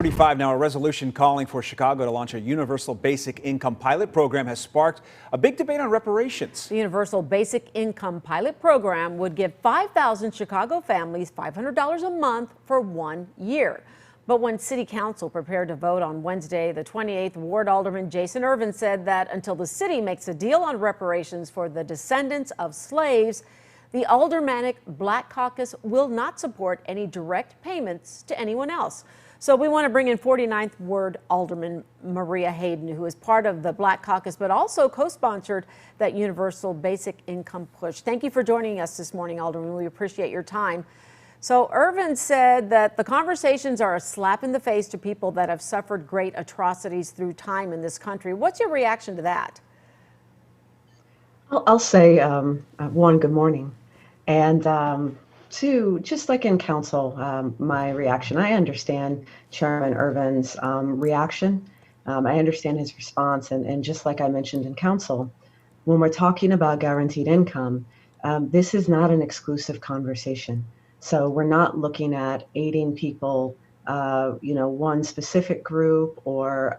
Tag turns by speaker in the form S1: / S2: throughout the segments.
S1: 45 now, a resolution calling for Chicago to launch a universal basic income pilot program has sparked a big debate on reparations.
S2: The universal basic income pilot program would give 5,000 Chicago families $500 a month for 1 year. But when City Council prepared to vote on Wednesday, the 28th Ward Alderman Jason Irvin said that until the city makes a deal on reparations for the descendants of slaves, the Aldermanic Black Caucus will not support any direct payments to anyone else. So we want to bring in 49th Ward Alderman Maria Haddon, who is part of the Black Caucus, but also co-sponsored that universal basic income push. Thank you for joining us this morning, Alderman. We appreciate your time. So Irvin said that the conversations are a slap in the face to people that have suffered great atrocities through time in this country. What's your reaction to that?
S3: I'll say, one, good morning. And two, just like in council, my reaction, I understand Chairman Irvin's reaction. I understand his response. And just like I mentioned in council, when we're talking about guaranteed income, this is not an exclusive conversation. So we're not looking at aiding people, one specific group or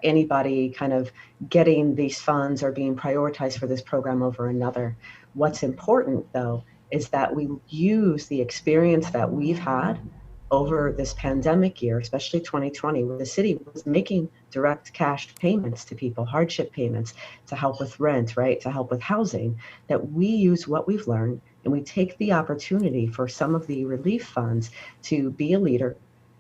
S3: anybody kind of getting these funds or being prioritized for this program over another. What's important, though, is that we use the experience that we've had over this pandemic year, especially 2020, where the city was making direct cash payments to people, hardship payments to help with rent, right, to help with housing, that we use what we've learned and we take the opportunity for some of the relief funds to be a leader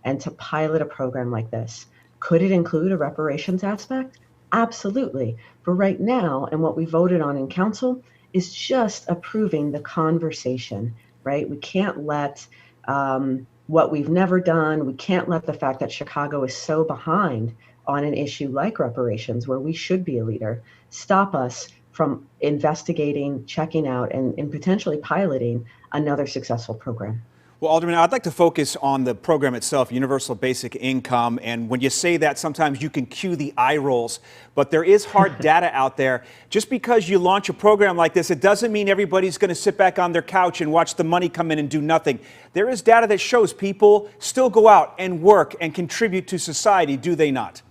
S3: and to pilot a program like this. Could it include a reparations aspect? Absolutely. But right now, and what we voted on in council is just approving the conversation, right? We can't let what we've never done, we can't let the fact that Chicago is so behind on an issue like reparations, where we should be a leader, stop us from investigating, checking out, and potentially piloting another successful program.
S1: Well, Alderman, I'd like to focus on the program itself, Universal Basic Income. And when you say that, sometimes you can cue the eye rolls, but there is hard data out there. Just because you launch a program like this, it doesn't mean everybody's going to sit back on their couch and watch the money come in and do nothing. There is data that shows people still go out and work and contribute to society, do they not?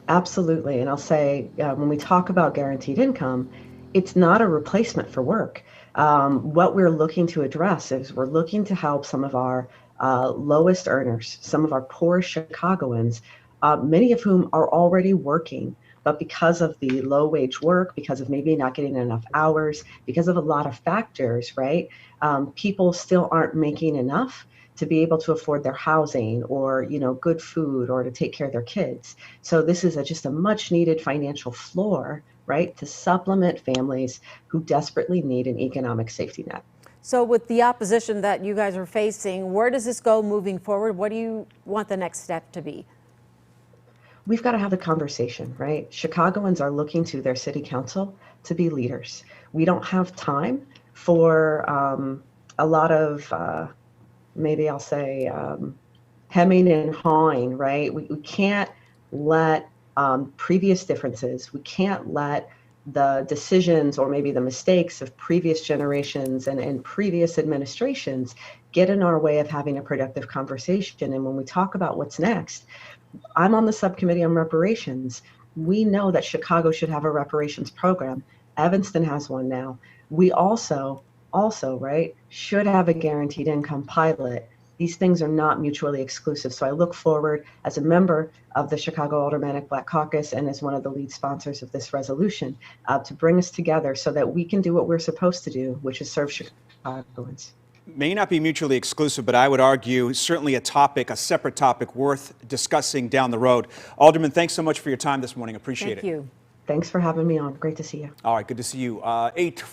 S3: Absolutely. And I'll say, when we talk about guaranteed income, it's not a replacement for work. What we're looking to address is we're looking to help some of our lowest earners, some of our poorest Chicagoans, many of whom are already working, but because of the low wage work, because of maybe not getting enough hours, because of a lot of factors, right? People still aren't making enough to be able to afford their housing or, good food or to take care of their kids. So this is just a much needed financial floor, right, to supplement families who desperately need an economic safety net.
S2: So with the opposition that you guys are facing, where does this go moving forward? What do you want the next step to be?
S3: We've got to have the conversation, right? Chicagoans are looking to their city council to be leaders. We don't have time for a lot of, maybe I'll say, hemming and hawing, right? We can't let previous differences, we can't let the decisions or maybe the mistakes of previous generations and previous administrations get in our way of having a productive conversation. And when we talk about what's next, I'm on the subcommittee on reparations. We know that Chicago should have a reparations program. Evanston has one now. We also, right, should have a guaranteed income pilot. These things are not mutually exclusive. So I look forward as a member of the Chicago Aldermanic Black Caucus and as one of the lead sponsors of this resolution to bring us together so that we can do what we're supposed to do, which is serve Chicagoans.
S1: May not be mutually exclusive, but I would argue certainly a separate topic worth discussing down the road. Alderman, thanks so much for your time this morning. Appreciate it.
S2: Thank you.
S3: Thanks for having me on. Great to see you.
S1: All right, good to see you. 8